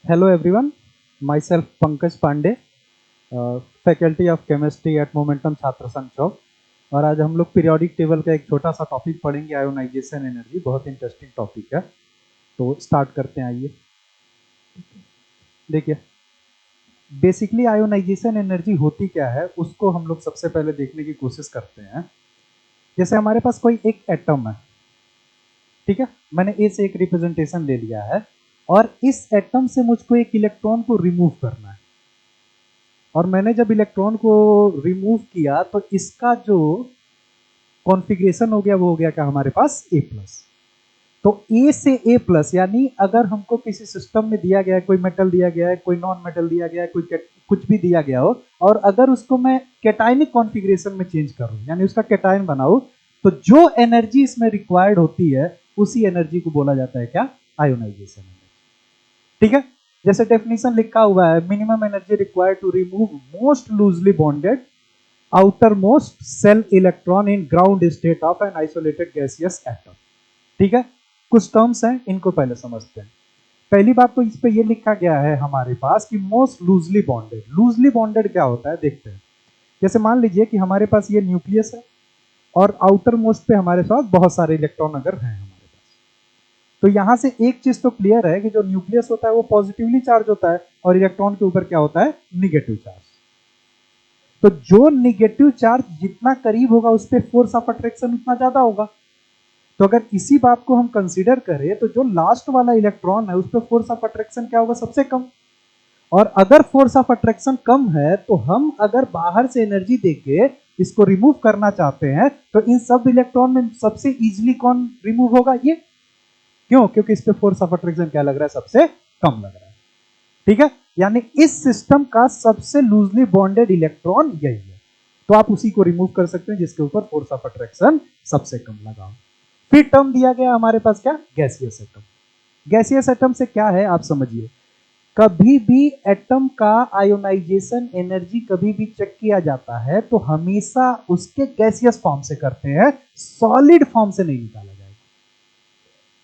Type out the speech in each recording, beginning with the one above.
Hello everyone, myself Pankaj Pandey, faculty of chemistry at Momentum Chhatra Sangh चौक। और आज हम लोग पीरियोडिक टेबल का एक छोटा सा टॉपिक पढ़ेंगे, आयोनाइजेशन एनर्जी। बहुत इंटरेस्टिंग टॉपिक है, तो स्टार्ट करते हैं। आइए देखिए, बेसिकली आयोनाइजेशन एनर्जी होती क्या है उसको हम लोग सबसे पहले देखने की कोशिश करते हैं। जैसे हमारे पास कोई एक एटम है, ठीक है, मैंने ए से एक रिप्रेजेंटेशन ले लिया है और इस एटम से मुझको एक इलेक्ट्रॉन को रिमूव करना है। और मैंने जब इलेक्ट्रॉन को रिमूव किया तो इसका जो कॉन्फ़िगरेशन हो गया वो हो गया क्या हमारे पास ए प्लस। तो ए से ए प्लस यानी अगर हमको किसी सिस्टम में दिया गया है, कोई मेटल दिया गया है, कोई नॉन मेटल दिया गया है, कोई कुछ भी दिया गया हो, और अगर उसको मैं कैटायनिक कॉन्फ़िगरेशन में चेंज करूं यानी उसका कैटायन बनाऊं, तो जो एनर्जी इसमें रिक्वायर्ड होती है उसी एनर्जी को बोला जाता है क्या? Ionisation energy. ठीक है, जैसे डेफिनेशन लिखा हुआ है, minimum energy required to remove most loosely bonded outermost cell electron in ground state of an isolated gaseous atom। ठीक है, कुछ टर्म्स हैं, इनको पहले समझते हैं। पहली बात तो इस पे ये लिखा गया है हमारे पास कि most loosely bonded. Loosely bonded क्या होता है देखते हैं। जैसे मान लीजिए कि हमारे पास ये न्यूक्लियस है और आउटर मोस्ट पे हमारे पास बहुत सारे इलेक्ट्रॉन अगर हैं हमारे पास, तो यहां से एक चीज तो क्लियर है कि जो न्यूक्लियस होता है वो पॉजिटिवली चार्ज होता है और इलेक्ट्रॉन के ऊपर क्या होता है? Negative charge. तो जो निगेटिव चार्ज जितना करीब होगा उस पर फोर्स ऑफ अट्रैक्शन उतना ज्यादा होगा। तो अगर इसी बात को हम कंसीडर करें तो जो लास्ट वाला इलेक्ट्रॉन है उस पर फोर्स ऑफ अट्रैक्शन क्या होगा? सबसे कम। और अगर फोर्स ऑफ अट्रैक्शन कम है तो हम अगर बाहर से एनर्जी देके इसको रिमूव करना चाहते हैं तो इन सब इलेक्ट्रॉन में सबसे इजीली कौन रिमूव होगा? ये। क्यों? क्योंकि इस पे फोर्स ऑफ अट्रैक्शन क्या लग रहा है? सबसे कम लग रहा है। ठीक है, यानी इस सिस्टम का सबसे लूजली बॉन्डेड इलेक्ट्रॉन यही है। तो आप उसी को रिमूव कर सकते हैं जिसके ऊपर फोर्स ऑफ अट्रैक्शन सबसे कम लगा हो। फिर टर्म दिया गया हमारे पास क्या? Gaseous atom. गैसियस एटम से क्या है आप समझिए, कभी भी एटम का आयोनाइजेशन एनर्जी कभी भी चेक किया जाता है तो हमेशा उसके गैसियस फॉर्म से करते हैं, सॉलिड फॉर्म से नहीं निकाला जाएगा।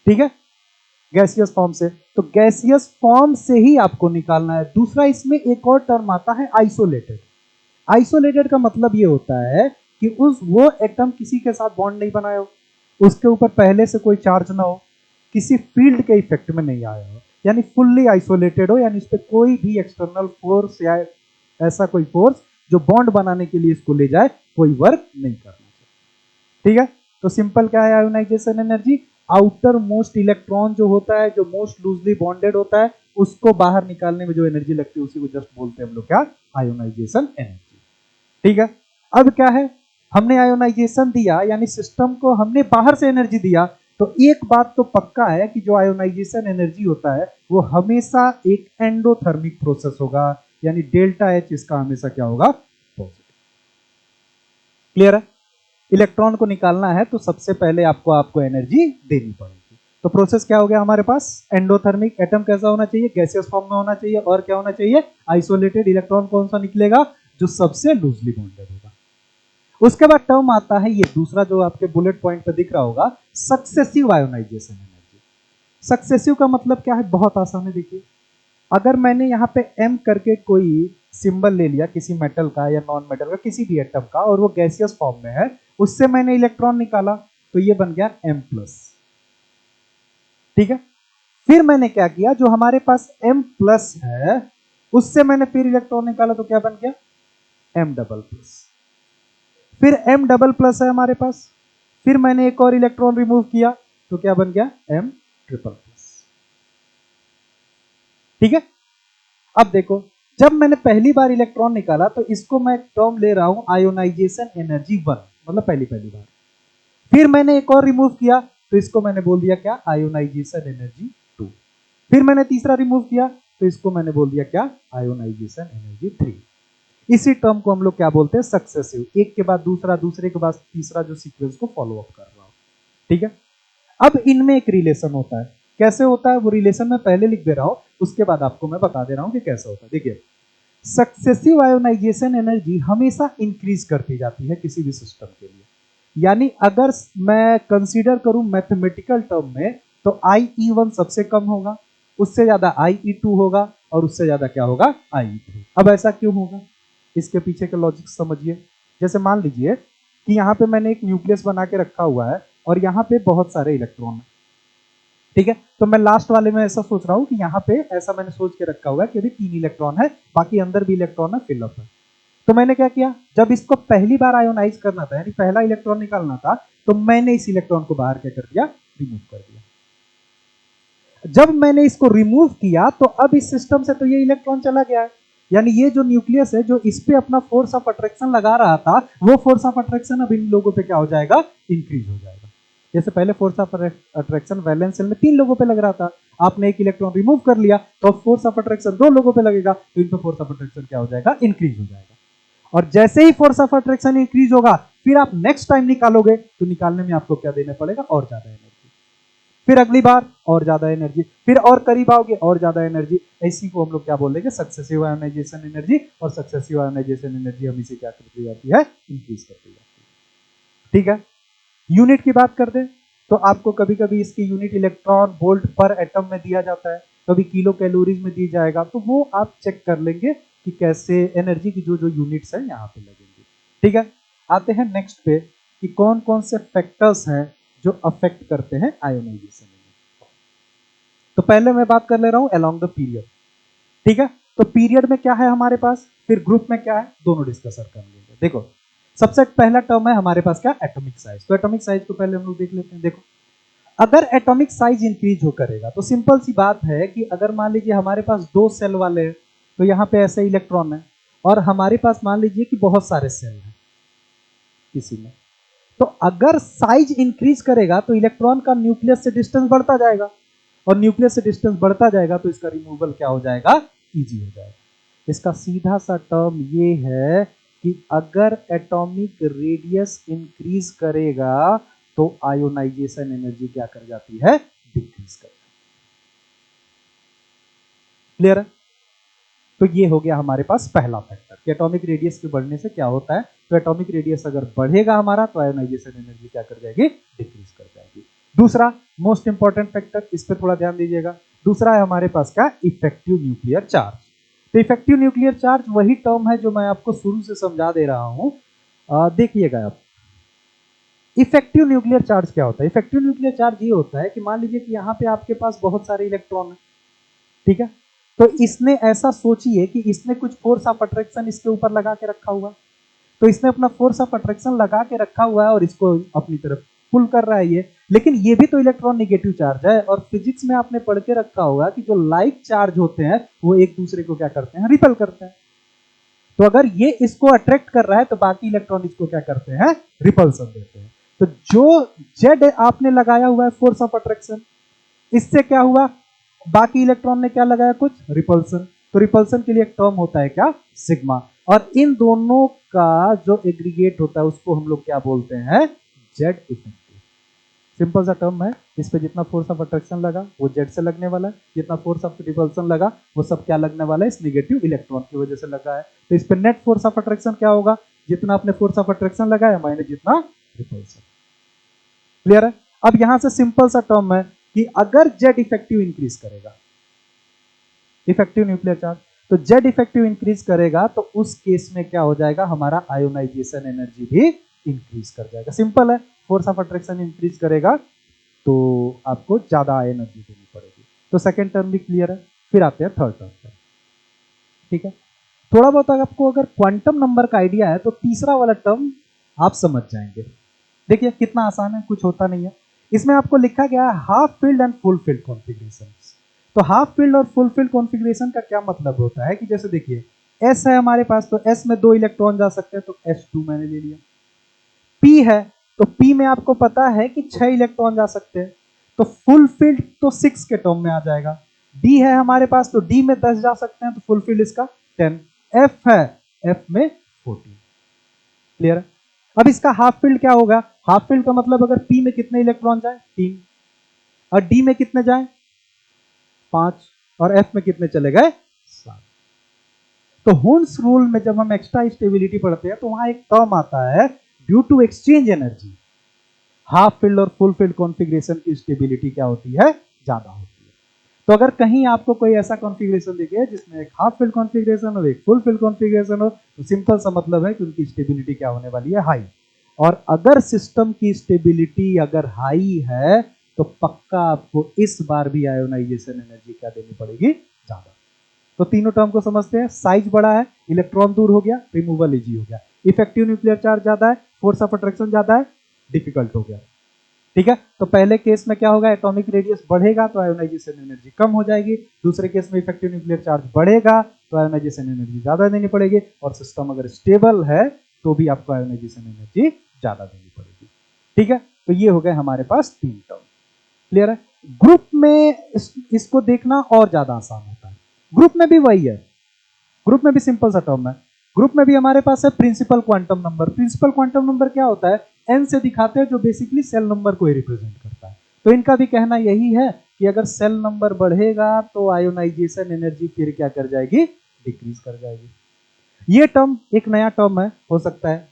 ठीक है, गैसियस फॉर्म से। तो गैसियस फॉर्म से ही आपको निकालना है। दूसरा इसमें एक और टर्म आता है आइसोलेटेड। आइसोलेटेड का मतलब ये होता है कि वो एटम किसी के साथ बॉन्ड नहीं बनाया हो, उसके ऊपर पहले से कोई चार्ज ना हो, किसी फील्ड के इफेक्ट में नहीं आया हो, यानी फुल्ली आइसोलेटेड हो, यानी इस पर कोई भी एक्सटर्नल फोर्स या ऐसा कोई फोर्स जो बॉन्ड बनाने के लिए इसको ले जाए कोई वर्क नहीं करना चाहिए। ठीक है, तो सिंपल क्या है ionisation energy? Outermost electron जो होता है, जो मोस्ट लूजली बॉन्डेड होता है, उसको बाहर निकालने में जो एनर्जी लगती है उसी को जस्ट बोलते हैं हम लोग क्या? Ionisation energy. ठीक है, अब क्या है, हमने आयोनाइजेशन दिया यानी सिस्टम को हमने बाहर से एनर्जी दिया, तो एक बात तो पक्का है कि जो आयोनाइजेशन एनर्जी होता है वो हमेशा एक एंडोथर्मिक प्रोसेस होगा, यानी डेल्टा एच इसका हमेशा क्या होगा? पॉजिटिव। क्लियर है? इलेक्ट्रॉन को निकालना है तो सबसे पहले आपको एनर्जी देनी पड़ेगी। तो प्रोसेस क्या हो गया हमारे पास? एंडोथर्मिक। एटम कैसा होना चाहिए? गैसियस फॉर्म में होना चाहिए। और क्या होना चाहिए? आइसोलेटेड। इलेक्ट्रॉन कौन सा निकलेगा? जो सबसे लूजली बॉन्डेड होगा। उसके बाद टर्म आता है ये दूसरा जो आपके बुलेट पॉइंट पे दिख रहा होगा, सक्सेसिव आयोनाइजेशन एनर्जी। सक्सेसिव का मतलब क्या है? बहुत आसान है। देखिए, अगर मैंने यहाँ पे एम करके कोई सिंबल ले लिया किसी मेटल का या नॉन मेटल का, किसी भी एटम का, और वो गैसियस फॉर्म में है, उससे मैंने इलेक्ट्रॉन निकाला तो ये बन गया एम प्लस। ठीक है, फिर मैंने क्या किया, जो हमारे पास एम प्लस है उससे मैंने फिर इलेक्ट्रॉन निकाला तो क्या बन गया? M double plus. फिर एम डबल प्लस है हमारे पास, फिर मैंने एक और इलेक्ट्रॉन रिमूव किया तो क्या बन गया? M triple plus. ठीक है, अब देखो, जब मैंने पहली बार इलेक्ट्रॉन निकाला तो इसको मैं टर्म ले रहा हूं आयोनाइजेशन एनर्जी 1, मतलब पहली बार। फिर मैंने एक और रिमूव किया तो इसको मैंने बोल दिया क्या? Ionisation energy 2। फिर मैंने तीसरा रिमूव किया तो इसको मैंने बोल दिया क्या? Ionisation energy 3। इसी टर्म को हम लोग क्या बोलते हैं? सक्सेसिव। एक के बाद दूसरा, दूसरे के बाद तीसरा, जो सीक्वेंस को फॉलो अप कर रहा हूं। ठीक है, अब इनमें एक रिलेशन होता है। कैसे होता है वो रिलेशन? मैं पहले लिख दे रहा हूं, उसके बाद आपको मैं बता दे रहा हूं कि कैसे होता है। देखिए, सक्सेसिव आयोनाइजेशन एनर्जी हमेशा इंक्रीज करती जाती है किसी भी सिस्टम के लिए। यानी अगर मैं कंसीडर करूं मैथमेटिकल टर्म में तो IE1 सबसे कम होगा, उससे ज्यादा IE2 होगा और उससे ज्यादा क्या होगा IE3। अब ऐसा क्यों होगा, इसके पीछे का लॉजिक समझिए। जैसे मान लीजिए कि यहाँ पे मैंने एक न्यूक्लियस बना के रखा हुआ है और यहाँ पे बहुत सारे इलेक्ट्रॉन है, ठीक है। तो मैं लास्ट वाले में ऐसा सोच रहा हूँ कि यहाँ पे ऐसा मैंने सोच के रखा हुआ है कि अभी 3 इलेक्ट्रॉन है, बाकी अंदर भी इलेक्ट्रॉन है, फिलअप है। तो मैंने क्या किया, जब इसको पहली बार आयोनाइज करना था यानी पहला इलेक्ट्रॉन निकालना था, तो मैंने इस इलेक्ट्रॉन को बाहर क्या कर दिया, रिमूव कर दिया। जब मैंने इसको रिमूव किया तो अब इस सिस्टम से तो ये इलेक्ट्रॉन चला गया है, यानी ये जो न्यूक्लियस है जो इस पे अपना फोर्स ऑफ अट्रैक्शन लगा रहा था, वो फोर्स ऑफ अट्रैक्शन अब इन लोगों पे क्या हो जाएगा, इंक्रीज हो जाएगा। जैसे पहले force of attraction valence shell में 3 लोगों पे लग रहा था, आपने एक इलेक्ट्रॉन रिमूव कर लिया तो फोर्स ऑफ अट्रैक्शन 2 लोगों पे लगेगा, तो इन पे फोर्स ऑफ अट्रैक्शन क्या हो जाएगा, इंक्रीज हो जाएगा। और जैसे ही फोर्स ऑफ अट्रैक्शन इंक्रीज होगा, फिर आप नेक्स्ट टाइम निकालोगे तो निकालने में आपको क्या देना पड़ेगा, और ज्यादा एनर्जी। फिर अगली बार और ज्यादा एनर्जी, फिर और करीब आओगे और ज्यादा एनर्जी। इसी को हम लोग क्या बोलेंगे, सक्सेसिव आयोनाइजेशन एनर्जी। और सक्सेसिव आयोनाइजेशन एनर्जी हम इसे क्या करती जाती है, इंक्रीज करती जाती है। ठीक है, यूनिट की बात करते हैं तो आपको कभी कभी इसकी यूनिट इलेक्ट्रॉन वोल्ट पर एटम में दिया जाता है, कभी किलो कैलोरीज में दी जाएगा, तो वो आप चेक कर लेंगे कि कैसे एनर्जी की जो जो यूनिट्स है यहाँ पे लगेंगे। ठीक है, आते हैं नेक्स्ट पे कि कौन कौन से फैक्टर्स हैं जो अफेक्ट करते हैं आयोनाइजेशन। तो पहले मैं बात कर ले रहा हूं अलोंग द पीरियड। ठीक है, तो पीरियड में क्या है हमारे पास, फिर ग्रुप में क्या है, दोनों डिस्कस कर लेंगे। देखो सबसे पहला टर्म है हमारे पास क्या, एटॉमिक साइज। तो एटॉमिक साइज को पहले हम लोग देख लेते हैं। देखो अगर एटॉमिक साइज इंक्रीज हो करेगा तो सिंपल सी बात है कि अगर मान लीजिए हमारे पास 2 सेल वाले हैं तो यहाँ पे ऐसे इलेक्ट्रॉन है, और हमारे पास मान लीजिए कि बहुत सारे सेल हैं किसी में, तो अगर साइज इंक्रीज करेगा तो इलेक्ट्रॉन का न्यूक्लियस से डिस्टेंस बढ़ता जाएगा, और न्यूक्लियस से डिस्टेंस बढ़ता जाएगा तो इसका रिमूवल क्या हो जाएगा, इजी हो जाएगा। इसका सीधा सा टर्म ये है कि अगर एटॉमिक रेडियस इंक्रीज करेगा तो आयोनाइजेशन एनर्जी क्या कर जाती है, डिक्रीज कर जाती है। क्लियर है? तो ये हो गया हमारे पास पहला फैक्टर कि एटॉमिक रेडियस के बढ़ने से क्या होता है। तो एटॉमिक रेडियस अगर बढ़ेगा हमारा तो आयोनाइजेशन एनर्जी क्या कर जाएगी, डिक्रीज कर जाएगी। दूसरा मोस्ट इंपॉर्टेंट फैक्टर, इस पर थोड़ा ध्यान दीजिएगा, दूसरा है हमारे पास क्या, इफेक्टिव न्यूक्लियर चार्ज। तो इफेक्टिव न्यूक्लियर चार्ज वही टर्म है जो मैं आपको शुरू से समझा दे रहा हूं। देखिएगा आप, इफेक्टिव न्यूक्लियर चार्ज क्या होता है। इफेक्टिव न्यूक्लियर चार्ज ये होता है कि मान लीजिए कि यहाँ पे आपके पास बहुत सारे इलेक्ट्रॉन है, ठीक है, तो इसने ऐसा सोचिए कि इसने कुछ फोर्स ऑफ अट्रैक्शन इसके ऊपर लगा के रखा हुआ, तो इसने अपना फोर्स ऑफ अट्रैक्शन लगा के रखा हुआ है और इसको अपनी तरफ पुल कर रहा है ये, लेकिन ये भी तो इलेक्ट्रॉन नेगेटिव चार्ज है। और फिजिक्स में आपने पढ़ के रखा होगा कि जो लाइक चार्ज होते हैं वो एक दूसरे को क्या करते हैं, रिपेल करते हैं। तो अगर ये इसको अट्रैक्ट कर रहा है तो बाकी इलेक्ट्रॉन इसको क्या करते हैं, रिपल्सन देते हैं। तो जो जेड आपने लगाया हुआ है फोर्स ऑफ अट्रैक्शन, इससे क्या हुआ, बाकी इलेक्ट्रॉन ने क्या लगाया, कुछ रिपल्सन। तो रिपल्सन के लिए एक टर्म होता है क्या, सिग्मा, और इन दोनों का जो एग्रीगेट होता है उसको हम लोग क्या बोलते हैं, जेड इफेक्टिव। सिंपल सा टर्म है, इस पे जितना फोर्स ऑफ अट्रैक्शन लगा वो जेड से लगने वाला है, जितना फोर्स ऑफ रिपल्सन लगा वो सब क्या लगने वाला है, इस नेगेटिव इलेक्ट्रॉन की वजह से लगा है। तो इस पे नेट फोर्स ऑफ अट्रैक्शन क्या होगा, जितना आपने फोर्स ऑफ अट्रैक्शन लगाया माइनस जितना रिपल्सन। क्लियर है? अब यहां से सिंपल सा टर्म है कि अगर जेड इफेक्टिव इंक्रीज करेगा, इफेक्टिव न्यूक्लियर चार्ज, तो जेड इफेक्टिव इंक्रीज करेगा तो उस केस में क्या हो जाएगा, हमारा आयोनाइजेशन एनर्जी भी इंक्रीज कर जाएगा। सिंपल है, फोर्स ऑफ अट्रैक्शन इंक्रीज करेगा तो आपको ज्यादा एनर्जी देनी पड़ेगी। तो सेकेंड टर्म भी क्लियर है। फिर आते हैं थर्ड टर्म पर। ठीक है, थोड़ा बहुत आपको अगर क्वांटम नंबर का आइडिया है तो तीसरा वाला टर्म आप समझ जाएंगे। देखिए कितना आसान है, कुछ होता नहीं है। इसमें आपको लिखा गया है half field and full filled configuration. तो हाफ फील्ड और फुल फील्ड कॉन्फ़िगरेशन का क्या मतलब होता है कि जैसे देखिए एस है हमारे पास, तो एस में 2 इलेक्ट्रॉन जा सकते हैं, तो S2 मैंने ले लिया। पी है तो पी में आपको पता है कि 6 इलेक्ट्रॉन जा सकते हैं, तो फुल फील्ड तो 6 के टर्म में आ जाएगा। डी है हमारे पास, तो डी में 10 जा सकते हैं, तो फुल फील्ड इसका 10। एफ है, एफ में 14। क्लियर है? अब इसका हाफ फील्ड क्या होगा, हाफ फील्ड का मतलब अगर पी में कितने इलेक्ट्रॉन जाए, 3, और डी में कितने जाए, 5, और एफ में कितने चले गए, 7। तो हुन्स रूल में जब हम एक्स्ट्रा स्टेबिलिटी पढ़ते हैं तो वहां एक टर्म आता है due to exchange energy, half filled और फुल फील्ड कॉन्फ़िगरेशन की स्टेबिलिटी क्या होती है, ज्यादा होती है। तो अगर कहीं आपको कोई ऐसा कॉन्फ़िगरेशन दिखे जिसमें एक हाफ फील्ड कॉन्फ़िगरेशन हो, एक फुल फील्ड कॉन्फ़िगरेशन हो, तो सिंपल सा मतलब है कि उनकी स्टेबिलिटी क्या होने वाली है, हाई। और अगर सिस्टम की स्टेबिलिटी अगर हाई है तो पक्का आपको इस बार भी आयोनाइजेशन एनर्जी क्या देनी पड़ेगी, ज्यादा। तो तीनों टर्म को समझते हैं। साइज बड़ा है, इलेक्ट्रॉन दूर हो गया, रिमूवल इजी हो गया। इफेक्टिव न्यूक्लियर चार्ज ज्यादा है, फोर्स ऑफ अट्रैक्शन ज्यादा है, डिफिकल्ट हो गया। ठीक है, तो पहले केस में क्या होगा, एटॉमिक रेडियस बढ़ेगा तो आयोनाइजेशन एनर्जी कम हो जाएगी। दूसरे केस में इफेक्टिव न्यूक्लियर चार्ज बढ़ेगा तो आयोनाइजेशन एनर्जी ज्यादा देनी पड़ेगी। और सिस्टम अगर स्टेबल है तो भी आपको आयोनाइजेशन एनर्जी ज्यादा देनी पड़ेगी। ठीक है, तो ये हो गए हमारे पास तीन टर्म। क्लियर है। ग्रुप में इसको देखना और ज्यादा आसान होता है। ग्रुप में भी वही है, ग्रुप में भी सिंपल सा टर्म है। ग्रुप में भी हमारे पास है principal quantum number. Principal quantum number क्या होता है, एन से दिखाते हैं, जो बेसिकली सेल नंबर को ही रिप्रेजेंट करता है। तो इनका भी कहना यही है कि अगर सेल नंबर बढ़ेगा तो आयोनाइजेशन एनर्जी फिर क्या कर जाएगी, डिक्रीज कर जाएगी। ये टर्म एक नया टर्म है, हो सकता है।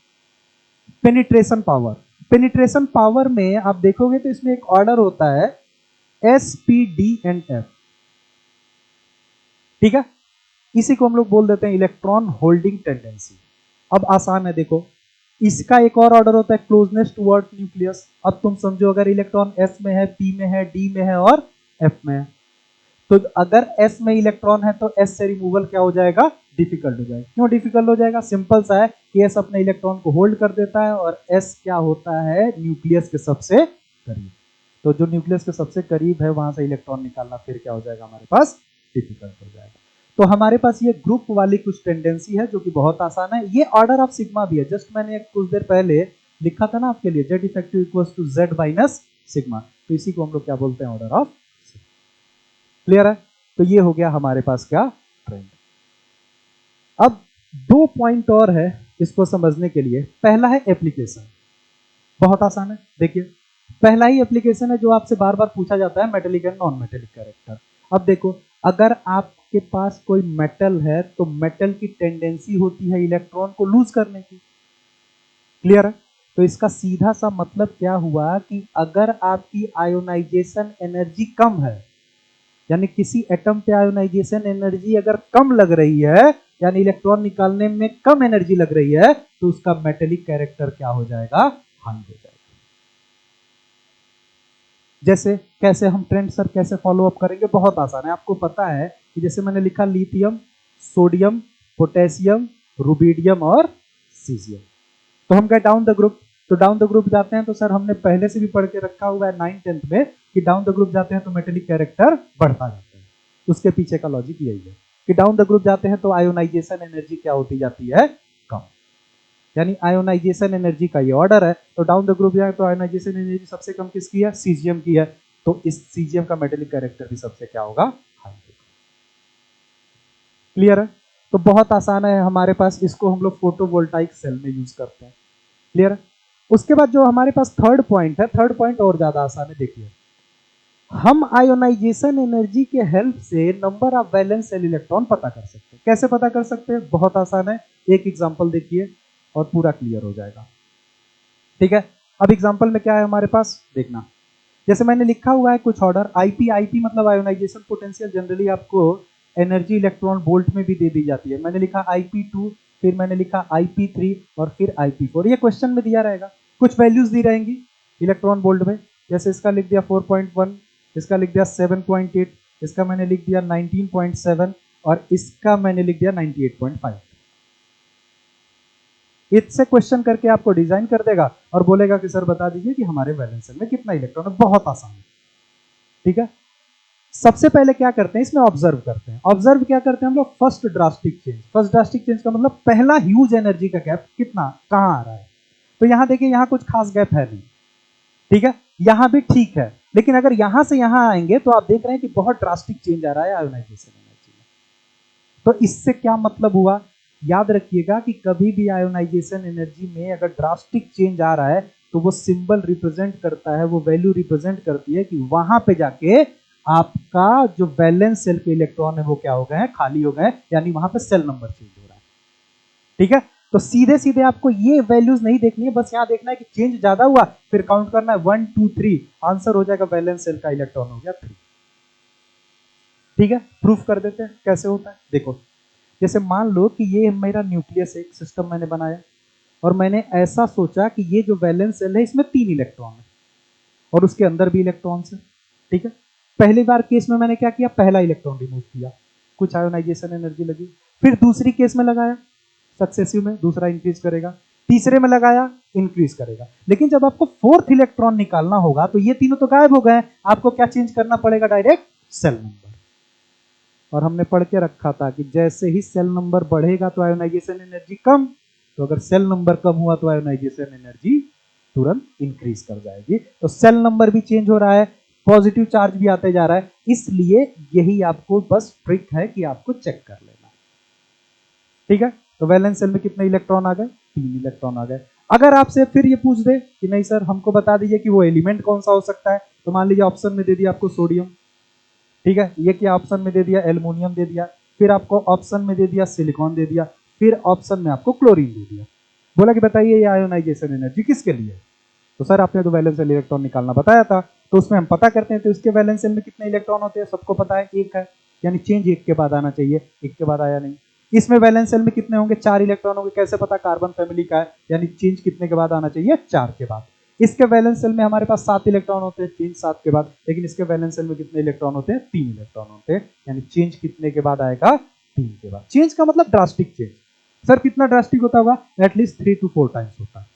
Penetration power. पेनिट्रेशन पावर में आप देखोगे तो इसमें एक ऑर्डर होता है S P D and F. ठीक है, इसी को हम लोग बोल देते हैं इलेक्ट्रॉन होल्डिंग टेंडेंसी। अब आसान है, देखो इसका एक और ऑर्डर होता है क्लोजनेस टुवर्ड न्यूक्लियस। अब तुम समझो अगर इलेक्ट्रॉन एस में है, पी में है, डी में है और एफ में है, तो अगर एस में इलेक्ट्रॉन है तो एस से रिमूवल क्या हो जाएगा, डिफिकल्ट हो जाएगा। क्यों डिफिकल्ट हो जाएगा, सिंपल सा है कि एस अपने इलेक्ट्रॉन को होल्ड कर देता है और एस क्या होता है, न्यूक्लियस के सबसे करीब। तो जो न्यूक्लियस के सबसे करीब है वहां से इलेक्ट्रॉन निकालना फिर क्या हो जाएगा, हमारे पास डिफिकल्ट हो जाएगा। तो हमारे पास ये ग्रुप वाली कुछ टेंडेंसी है जो कि बहुत आसान है। ये ऑर्डर ऑफ सिग्मा भी है, जस्ट मैंने कुछ देर पहले लिखा था ना आपके लिए, Z effective equals to Z minus sigma. तो इसी को हम लोग क्या बोलते हैं, ऑर्डर ऑफ। क्लियर है। तो ये हो गया हमारे पास क्या, ट्रेंड। अब दो पॉइंट और है इसको समझने के लिए। पहला है एप्लीकेशन, बहुत आसान है। देखिए पहला ही एप्लीकेशन है जो आपसे बार बार पूछा जाता है, metallic and non metallic character. अब देखो अगर आपके पास कोई मेटल है तो मेटल की टेंडेंसी होती है इलेक्ट्रॉन को लूज करने की। क्लियर है। तो इसका सीधा सा मतलब क्या हुआ कि अगर आपकी आयोनाइजेशन एनर्जी कम है, यानी किसी एटम पे आयोनाइजेशन एनर्जी अगर कम लग रही है, यानी इलेक्ट्रॉन निकालने में कम एनर्जी लग रही है, तो उसका मेटेलिक कैरेक्टर क्या हो जाएगा, हाई हो जाएगा। जैसे कैसे हम ट्रेंड सर कैसे फॉलो अप करेंगे, बहुत आसान है। आपको पता है कि जैसे मैंने लिखा लिथियम, सोडियम, पोटेशियम, रुबिडियम और सीजियम। तो हम गए डाउन द ग्रुप। तो डाउन द ग्रुप जाते हैं तो सर हमने पहले से भी पढ़ के रखा हुआ है 9th 10th में कि डाउन द ग्रुप जाते हैं तो मेटेलिक कैरेक्टर बढ़ता जाता है। उसके पीछे का लॉजिक यही है कि डाउन द ग्रुप जाते हैं तो आयोनाइजेशन एनर्जी क्या होती जाती है, कम। यानी आयोनाइजेशन एनर्जी का ये ऑर्डर है। तो डाउन द ग्रुप जाए तो आयोनाइजेशन एनर्जी सबसे कम किसकी है, सीजियम की है। तो इस सीजियम का मेटेलिक कैरेक्टर भी सबसे क्या होगा, हाई होगा। क्लियर है। तो बहुत आसान है हमारे पास, इसको हम लोग फोटोवोल्टाइक सेल में यूज करते हैं। क्लियर है। उसके बाद जो हमारे पास थर्ड पॉइंट है, थर्ड पॉइंट और ज्यादा आसान है। देखिए हम आयोनाइजेशन एनर्जी के हेल्प से number of valence shell electron पता कर सकते हैं। कैसे पता कर सकते हैं, बहुत आसान है। एक एग्जांपल देखिए और पूरा क्लियर हो जाएगा। ठीक है, अब एग्जांपल में क्या है हमारे पास, देखना। जैसे मैंने लिखा हुआ है कुछ ऑर्डर, आईपी। आईपी मतलब आयोनाइजेशन पोटेंशियल। जनरली आपको एनर्जी इलेक्ट्रॉन वोल्ट में भी दे दी जाती है। मैंने लिखा IP2, फिर मैंने लिखा IP3 और फिर IP4। ये क्वेश्चन में दिया रहेगा, कुछ वैल्यूज दी रहेंगी इलेक्ट्रॉन वोल्ट में। जैसे इसका लिख दिया 4.1, इसका लिख दिया 7.8, इसका मैंने लिख दिया 19.7 और इसका मैंने लिख दिया 98.5। इससे क्वेश्चन करके आपको डिजाइन कर देगा और बोलेगा कि सर बता दीजिए कि हमारे वैलेंस सेल में कितना इलेक्ट्रॉन है। बहुत आसान है। ठीक है, सबसे पहले क्या करते हैं, इसमें ऑब्जर्व करते हैं। ऑब्जर्व क्या करते हैं हम लोग, first drastic change. First drastic change का मतलब पहला ह्यूज एनर्जी का गैप कितना, कहां आ रहा है। तो यहां देखिए, यहां कुछ खास गैप है नहीं। ठीक है, यहां भी ठीक है, लेकिन अगर यहां से यहां आएंगे तो आप देख रहे हैं कि बहुत ड्रास्टिक चेंज आ रहा है आयोनाइजेशन एनर्जी में। तो इससे क्या मतलब हुआ, याद रखिएगा कि कभी भी आयोनाइजेशन एनर्जी में अगर ड्रास्टिक चेंज आ रहा है तो वो सिंबल रिप्रेजेंट करता है, वो वैल्यू रिप्रेजेंट करती है कि वहां पे जाके आपका जो वैलेंस सेल के इलेक्ट्रॉन है वो क्या हो गए हैं, खाली हो गए, यानी वहां पे सेल नंबर चेंज हो रहा है। ठीक है, तो सीधे सीधे आपको ये वैल्यूज नहीं देखनी है, बस यहां देखना है कि चेंज ज्यादा हुआ, फिर काउंट करना है 1 2 3, आंसर हो जाएगा वैलेंस सेल का इलेक्ट्रॉन हो गया 3। ठीक है, प्रूफ कर देते हैं कैसे होता है। देखो, जैसे मान लो कि ये मेरा न्यूक्लियस एक सिस्टम मैंने बनाया और मैंने ऐसा सोचा कि ये जो वैलेंस सेल है इसमें 3 इलेक्ट्रॉन है और उसके अंदर भी इलेक्ट्रॉन्स है। ठीक है, पहली बार केस में मैंने क्या किया, पहला इलेक्ट्रॉन रिमूव किया, कुछ आयोनाइजेशन एनर्जी लगी। फिर दूसरी केस में लगाया, सक्सेसिव में दूसरा इंक्रीज करेगा, तीसरे में लगाया, इंक्रीज करेगा। लेकिन जब आपको फोर्थ इलेक्ट्रॉन निकालना होगा तो ये तीनों तो गायब हो गए, आपको क्या चेंज करना पड़ेगा, डायरेक्ट सेल नंबर। और हमने पढ़ के रखा था कि जैसे ही सेल नंबर बढ़ेगा तो आयोनाइजेशन एनर्जी कम, तो अगर सेल नंबर कम हुआ तो आयोनाइजेशन एनर्जी तुरंत इंक्रीज कर जाएगी। तो सेल नंबर भी चेंज हो रहा है, पॉजिटिव चार्ज भी आते जा रहा है, इसलिए यही आपको बस ट्रिक है कि आपको चेक कर लेना। ठीक है, तो वैलेंस सेल में कितने इलेक्ट्रॉन आ गए, 3 इलेक्ट्रॉन आ गए। अगर आपसे फिर ये पूछ दे कि नहीं सर हमको बता दीजिए कि वो एलिमेंट कौन सा हो सकता है, तो मान लीजिए ऑप्शन में दे दिया आपको सोडियम, ठीक है, ये क्या ऑप्शन में दे दिया, एल्युमिनियम दे दिया, फिर आपको ऑप्शन में दे दिया सिलिकॉन दे दिया, फिर ऑप्शन में आपको क्लोरीन दे दिया, बोला कि बताइए ये आयोनाइजेशन एनर्जी किसके लिए है। तो सर आपने तो वैलेंस सेल इलेक्ट्रॉन निकालना बताया था, तो उसमें हम पता करते हैं, तो इसके वैलेंस सेल में कितने इलेक्ट्रॉन होते हैं, सबको पता है, एक है, यानी चेंज एक के बाद आना चाहिए, एक के बाद आया नहीं। इसमें वैलेंस सेल में कितने होंगे, 4 इलेक्ट्रॉन होंगे, कैसे पता, कार्बन फैमिली का है, यानी चेंज कितने के बाद आना चाहिए, 4 के बाद। इसके वैलेंस सेल में हमारे पास 7 इलेक्ट्रॉन होते हैं, चेंज 7 के बाद, लेकिन इसके वैलेंस सेल में कितने इलेक्ट्रॉन होते हैं, 3 इलेक्ट्रॉन होते हैं, यानी चेंज कितने के बाद आएगा, 3 के बाद। चेंज का मतलब ड्रास्टिक चेंज। सर कितना ड्रास्टिक होता होगा, एटलीस्ट 3 to 4 टाइम्स होता है।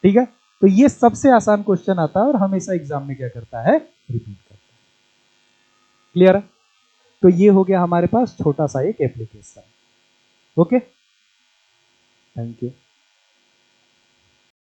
ठीक है, तो ये सबसे आसान क्वेश्चन आता है और हमेशा एग्जाम में क्या करता है, रिपीट करता है। क्लियर है, तो ये हो गया हमारे पास छोटा सा एक एप्लीकेशन। Okay, thank you.